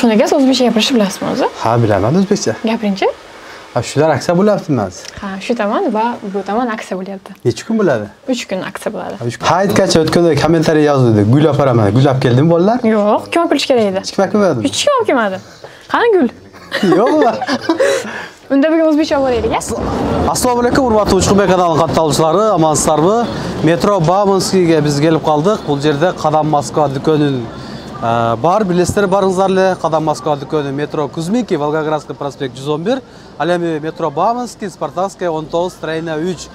Şuna gez o'zbekcha gapirishni bilasizmi o'zi? Ha, bilaman o'zbekcha. Gapiringchi. Shular aksiya bo'lyapti emas. Ha, shu tomon va bu tomon aksiya bo'lyapti. Necha kun bo'ladi? 3 kun aksiya bo'ladi. Ha, aytgancha o'tganda kommentariy yozdi. Gul operaman. Gul olib keldimi bolalar? Yo'q, kim olib kelish kerak edi? Hech kim kelmadi. Hech kim olib kelmadi. Qani gul? Yo'qmi? Unda bugun o'zbekcha o'raylik. Assalomu alaykum, hurmatli Uchqunbek kanalining qatnashchilari, amansizlarmi? Metro Baumanskiyga biz kelib qoldik. Bu yerda Qadam Moskva do'koni bar, bilasizlar baringizlar. Qadam Moskva do'koni metro Kuzminki, Volgogradskiy prospekt 111, Alemi metro Baumanskiy, Spartakskaya 19, Strayna 3.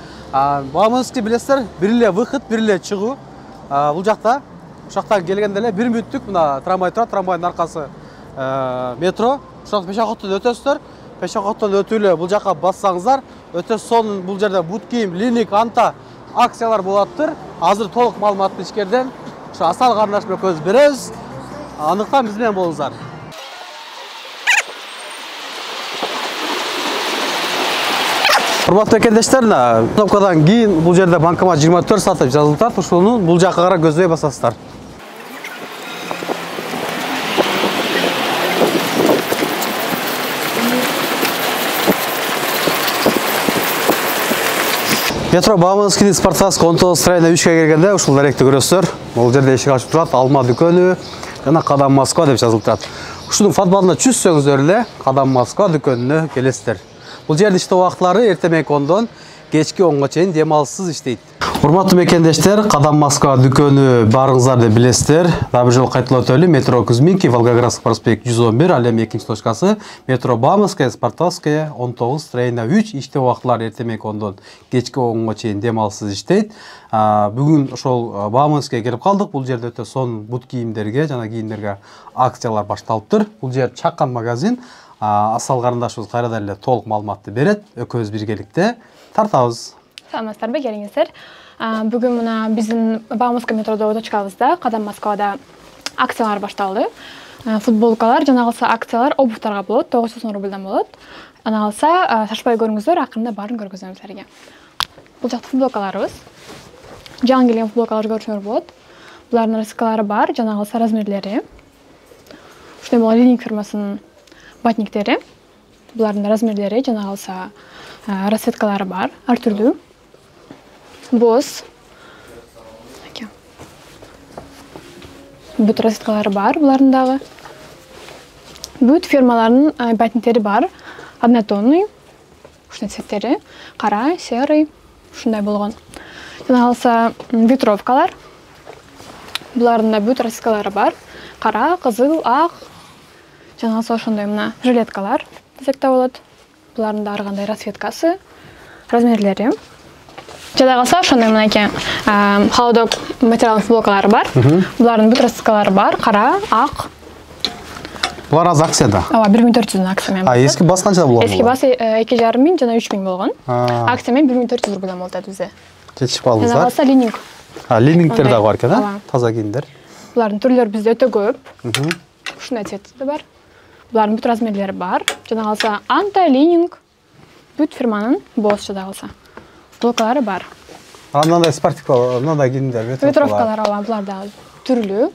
Baumanskiy bilasizlar, birle выход, birle chiqu. Bu yoqda, bu yoqdan kelgandalar 1 minutlik mana tramvay turadi, tramvayning orqasi metro. Shu yoqda peshoxotdan o'tasizlar. Peshoxotdan o'tuvlar, bu yoqqa bossangizlar, o'ta son bu yerda Butkiyim, Linik, Anta aksiyalar bo'ladir. Hozir to'liq ma'lumotni ichkaridan shu Asal qarindosh bilan ko'z beramiz. Aniqdan biz bilan bo'linglar. Hurmatli vatandoshlar, knopkadan keyin bu yerda bankomat 24 soat deb yoziladi. Shuni bu yoqqa qarab ko'zlay bosasizlar. Metro Baumanskiy, Spartakskaya 19, Strayna 3 ga kelganda ushul direktni ko'rasizlar. Bu yerda eshik ochib turadi, Alma do'koni, yana Qadam Moskva deb yozilib turadi. Shuning futbolni tushsangizlar, Qadam Moskva do'konini kelasizlar. Bu yerda ishda vaqtlari ertaga 10dan kechki 10gacha dam olishsiz ishlaydi. Hurmatli vatandoshlar, Qadam Moskva do'koni baringizlar deb bilasizlar. Bir jol qaytib o'taylik. Metro Kuzminki, Volgogradskiy prospekt 111, Alem 2 tochkasi, Metro Baumanskaya, Spartakskaya 19, Strayna 3 ishda vaqtlari ertaga 10dan kechki 10gacha dam olishsiz ishlaydi. Bugun o'shol Baumanskiyga kelib qoldik. Bu yerda o'ta son but kiyimlarga, jana kiyimlarga aksiyalar boshlanibdir. Bu yer chaqqan magazin. Asal qarindoshimiz qayerdalar to'liq ma'lumotni beradi. O'ko'z birgalikda tartamiz. Salomlar, kelingizlar. Bugun mana bizning Baumanskiy metroda o'tachkamizda Qadam Moskvada aksiyalar boshlandi. Futbolkalar, janag'ilsa aksiyalar obuvlarga bo'ladi, 900 rubldan bo'ladi. Anag'ilsa tashpay ko'ringizlar, yaqinda barin ko'rgazamiz sizlarga. Bu yoqda futbolkalarimiz. Jangilan futbolkalar ko'rishlar bo'ladi. Bularning riskalari bor, janag'ilsa razmerlari. Shunday bo'lgan Lining firmasining batniklari. Bularning razmerlari, janag'ilsa rasvetkalari bor, har turli. Boz. But rasvetkalari bor, bularning but firmalarning batniklari bor. Однотонный, shunday tsvetlari, qora, serый, shunday bo'lgan. Janag'ilsa vitrovkalar. Bularning but rasvetkalari bor. Qora, qizil, oq. Janag'ilsa shunday mana jiletkalar desakda bo'ladi. Bularning har qanday rasvetkasi, razmerlari. Janag'ilsa shunday mana ekan, xalodok material futbolkalari bor. Bularning but rasvetkalari bor, qora, oq. Bular az aksiyada. 1400 dan aksiya men. Eski bas qancha bo'lgan? Eski bas 2,5 ming, jana 3 ming bo'lgan. Aksiya men 1400 rubldan bo'ldi bizda. Ketishib qoldingizlar. Janag'ilsa Lining. Lininglar da bor ekan, toza kiyimlar. Bularning turlari bizda o'ta ko'p. Shunday tsvetda bor. Bularning but razmerlari bor. Janag'ilsa Anta, Lining, but firmaning boz janag'ilsa. Futbolkalari bor. Anday Spartaklar, anday kiyimlar, vetrovkalar bularda turli.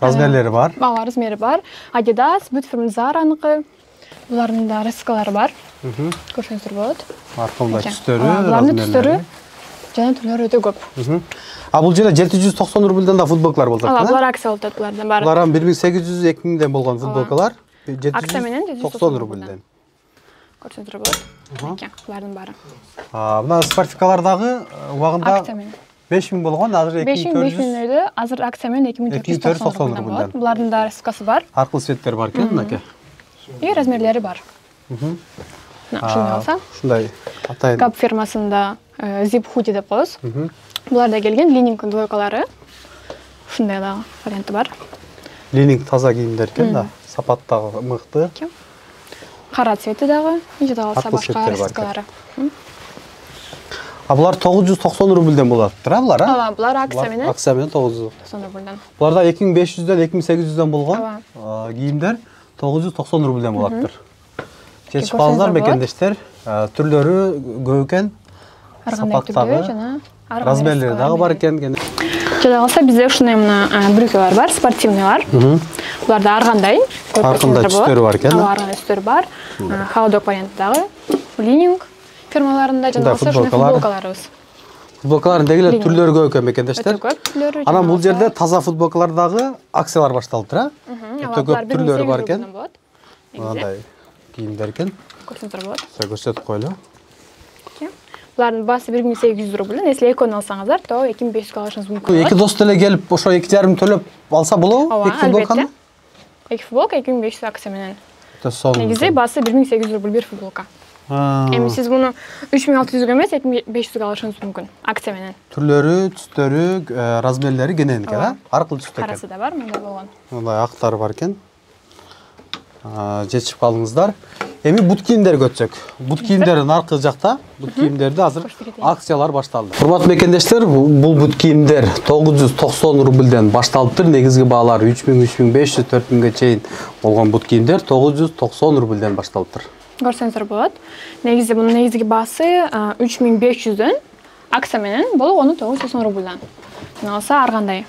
Razmerlari bor. Razmeri bor. Adidas, but firma Zara'niki. Bularning da riskalari bor. Ko'rsangizlar bo'ladi. Arqonda tustlari, bularning tustlari jana turlari o'ta ko'p. Bu yerda 790 rubldan da futbolkalar bo'ldi. Bular aksiya oldi bulardan bari. Bular ham 1800 2000 dan bo'lgan futbolkalar 790 rubldan. Ko'rsangizlar bo'ladi. Ekan, bularning bari. Buna Spartakalardagi vaqtda 5000 bo'lgan, hozir 2400. 5000 edi, hozir aksiya men 2490 rubldan. Bularning da riskasi bor. Har xil svetlar bor ekan, aka. Razmerlari bor. Shunday olsa. Shunday. Atayin. Gap firmasida Zip Hoodie deb qo'yamiz. Bularda kelgan Lining dvoykalari. Shunday varianti bor. Lining toza kiyimlar ekan-da, sapatdagi miqti. Qora tsvetidagi, ichida olsa boshqa riskalari. Bular 990 rubldan bo'ladimi bular? Bular aksiya meni. Aksiya meni 990 rubldan. Bularda 2500 dan 2800 dan bo'lgan kiyimlar 990 rubldan bo'ladir. Ketib qolganlar bekendeşler, turlari ko'p ekan. Sapatdagi, razmerlari dag'i bor ekan. Jada olsa bizda shunday mana bryukalar bor, sportivniyalar. Буларда ар кандай түстөрү бар экен. Ар кандай түстөр бар. Холодок варианттагы лининг фирмаларында жана футболкаларыбыз. Футболкалардын дегеле түрлөрү көп экен мекендештер. Көп түрлөрү. Анан бул жерде таза футболкалардагы акциялар башталды, Өтө көп түрлөрү бар экен. Мындай кийимдер экен. Көрсөңүздөр болот. Көрсөтүп коелу. Булардын баасы 1800 рубль. Если экөөнү алсаңыздар, то 2500 алышыңыз мүмкүн. Эки дос деле келип, ошо 2,5 төлөп алса болобу? Эки футболканы? Эки футболка 2500 акция менен. Негизи Негизи баасы 1800 рубль бир футболка. Эми сиз муну 3600 эмес 2500 алышыңыз мүмкүн акция менен. Түрлөрү, түстөрү, размерлери кенен экен, а? Ар кыл түстө экен. Карасы да бар, мындай болгон. Мындай актары бар экен. Жетишип калдыңыздар. Эми бут кийимдерге өтсөк. Бут кийимдердин аркы жакта, бут кийимдерде азыр акциялар башталды. Урматтуу мекендештер, бул бут кийимдер 990 рубльден башталыптыр. Негизги баалар 3000, 3500, 4000ге чейин болгон бут кийимдер 990 рубльден башталыптыр. Көрсөңүздөр болот. Негизи мунун негизги баасы 3500дөн акция менен болгону 990 рубльдан. Алса ар кандай.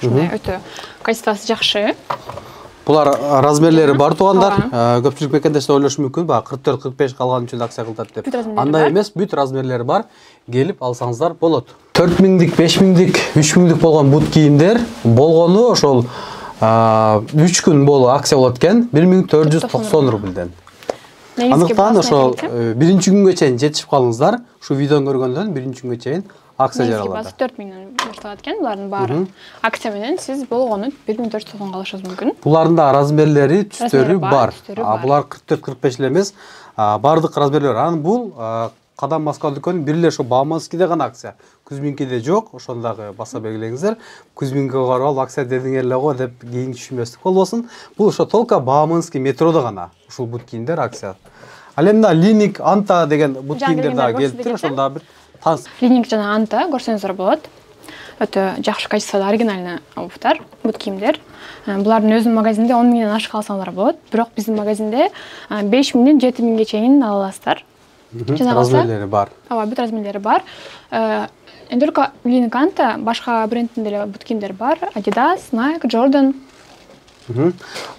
Ушундай өтө качествосы жакшы. Булар размерлери бар туугандар. Көпчүлүк мекендештер ойлошу мүмкүн, 44-45 калган үчүн акция кылдат деп. Андай эмес, бүт размерлери бар. Келип алсаңыздар болот. 4000дик, 5000дик, 3000дик болгон бут кийимдер болгону ошол 3 күн болу акция болот экен, 1490 рубльден. Андыктан ошол биринчи күнгө чейин жетишип калыңыздар. Ушу видеону көргөндөн биринчи күнгө чейин акция жаралады. 4000ден башталат экен, булардын баары. Акция менен сиз болгону 1490 алышыңыз мүмкүн. Булардын да размерлери, түстөрү бар. Булар 44-45 эле эмес, бардык размерлер. Анан бул Кадам Москва дүкөнүн бир эле ошо Бауманскийде гана акция. Кузминкиде жок, ошондагы баса белгилеңиздер. Кузминкиге барып акция дедиңер эле го деп кийин түшүнбөстүк болбосун. Бул ошо только Бауманский метрода гана ушул бут кийимдер акция. Ал эми Линик, Анта деген бут кийимдер дагы келиптир, ошондо бир таныс. Линик жана Анта көрсөңүздөр болот. Өтө жакшы качестводо оригинальный обувтар, бут кийимдер. Булардын өзүнүн магазинде 10 миңден ашык алсаңдар болот. Бирок биздин магазинде 5 миңден 7 миңге чейин ала аласыздар. Размерлери бар. Ооба, бүт размерлери бар. Эми только Линик Анта, башка брендтин деле бут кийимдер бар. Adidas, Nike, Jordan.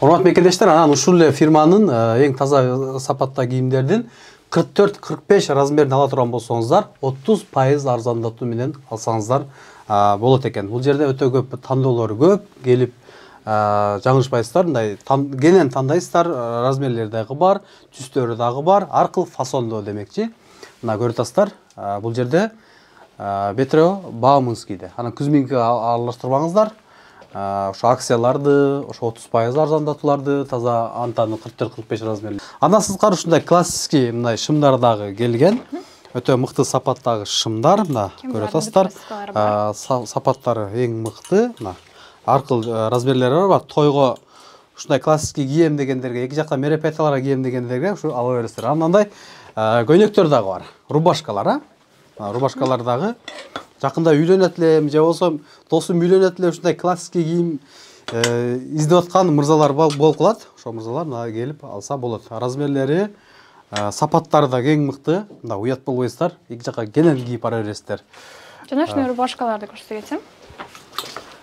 Урматтуу мекендештер, анан ушул эле фирманын эң таза сапатта кийимдердин 44-45 размерин ала турган болсоңуздар, 30% арзандатуу менен алсаңыздар болот экен. Бул жерде өтө көп тандоолор көп, келип жаңылышпайсыздар, мындай кенен тандайсыздар, размерлери дагы бар, түстөрү дагы бар, ар кыл фасондоо демекчи. Мына көрүп атасыздар, бул жерде Метро Бауманскийде. Анан Кузминкиге аралаштырбаңыздар. Ошо акцияларды, ошо 30% арзандатууларды, таза Антанын 44-45 размерли. Андан сырткары ушундай классический мындай шымдар дагы келген. Өтө мыкты сапаттагы шымдар, мына көрүп атасыздар. Сапаттары эң мыкты, мына. Ар кыл размерлери бар. Тойго ушундай классический кийем дегендерге, эки жакта мероприятияларга кийем дегендерге ушу ала бересиздер. Андай көйнөктөр дагы бар. Рубашкалар, рубашкалар дагы жакында үйлөнөт элем, же болсо досум үйлөнөт эле, ушундай классический кийим издеп аткан мырзалар болуп калат. Ошо мырзалар келип алса болот. Размерлери, сапаттары да эң мыкты. Мында уят болбойсуздар. Эки жакка кенен кийип бара бересиздер. Жана ушундай рубашкаларды көрсөтө кетсем.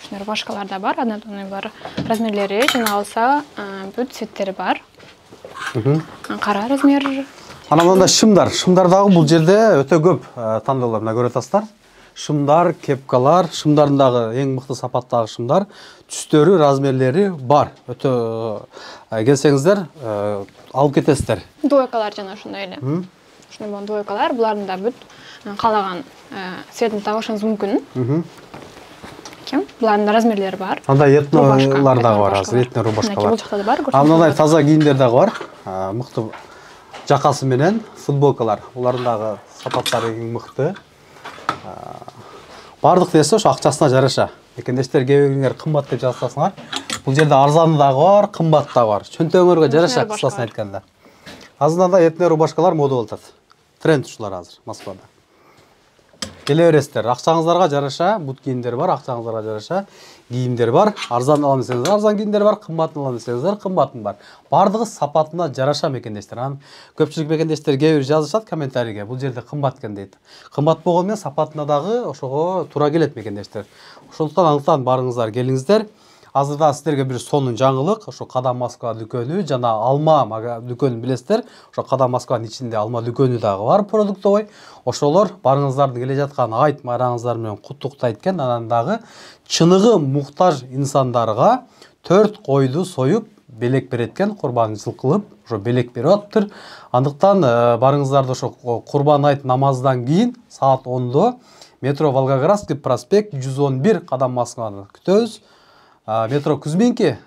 Ушундай рубашкалар да бар, однотонный бар. Размерлери жана алса бүт цветтери бар. Кара размер. Анан мындай шымдар дагы бул жерде өтө көп тандоолор, мына көрүп атасыздар. Шымдар, кепкалар, шымдардын дагы эң мыкты сапаттагы шымдар, түстөрү, размерлери бар. Өтө келсеңиздер, алып кетесиздер. Двойкалар жана ушундай эле. Ушундай болгон двойкалар, булардын да бүт каалаган цветин табышыңыз мүмкүн. Булардын размерлери бар. Андай этнолар дагы бар, азыр этно рубашкалар. Бул жакта да бар. Мындай таза кийимдер дагы бар. Мыкты жакасы менен футболкалар. Булардын дагы сапаттары эң мыкты. Бардык нерсе ошо акчасына жараша. Мекендештер кээ бириңер кымбат деп жазсаңар, бул жерде арзаны дагы бар, кымбат дагы бар. Чөнтөгүңөргө жараша, кыскасын айтканда. Азырында да этно рубашкалар мода болуп атат. Тренд ушулар азыр Москвада. Келе бересиздер. Акчаңыздарга жараша бут кийимдер бар, акчаңыздарга жараша кийимдер бар. Арзан алам десеңиздер, арзан кийимдер бар, кымбатын алам десеңиздер, кымбатын бар. Бардыгы сапатына жараша мекендештер. Анан көпчүлүк мекендештер кээ бир жазышат комментарийге, бул жерде кымбат экен дейт. Кымбат болгону менен сапатына дагы ошого туура келет мекендештер. Ошондуктан барыңыздар, келиңиздер. Азырда сіздерге бір сонун жаңылык, ошо Кадам Москва дүкөнү жана алма дүкөнүн билесиздер. Ошо Кадам Москванын ичинде алма дүкөнү дагы бар, продуктовой. Ошолор барыңыздарды келе жаткан айт майраңыздар менен куттуктайт экен. Анан дагы чыныгы муктаж инсандарга 4 койду союп белек берет экен, курбанчылык кылып, ошо белек берип атыптыр. Андыктан барыңыздарды ошо курбан айт намаздан кийин саат 10-до метро Волгоградский проспект 111 Кадам Москваны күтөбүз. Метро Кузьминки,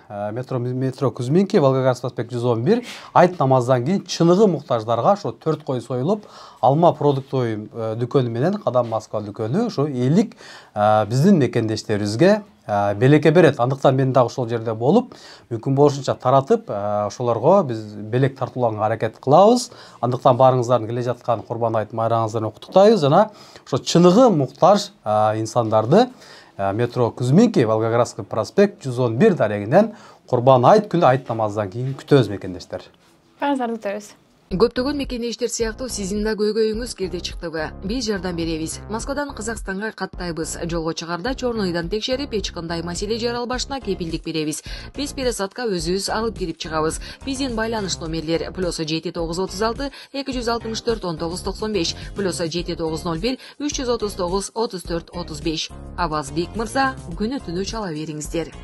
Волгоградский проспект 111 айт намаздан кийин чыныгы муктаждарга ошо 4 кой союлуп, алма продуктовый дүкөнү менен Кадам Москва дүкөнү ошо элик биздин мекендештерибизге белекке берет. Андыктан мен дагы ошол жерде болуп, мүмкүн болушунча таратып, ошолорго биз белек тартууларга аракет кылабыз. Андыктан барыңыздардын келе жаткан курбан айт майраңыздарын куттуктайбыз жана ошо чыныгы муктаж инсандарды метро Кузьминки, Волгоградский проспект 111 дарегинен курбан айт күнү айт намаздан кийин күтөбүз мекендештер. Баарыңыздарды күтөбүз. Көптөгөн мекендештер сыяктуу сиздин да көйгөйүңүз кирди чыктыбы? Биз жардам беребиз. Москвадан Казакстанга каттайбыз. Жолго чыгарда чорнойдан текшерип, эч кандай маселе жаралбашына кепилдик беребиз. Биз пересадка өзүбүз алып кирип чыгабыз. Биздин байланыш номерлер +7936 264 1995 +7901 339 34 35. Аваз Бек мырза, күнү түнү чала бериңиздер.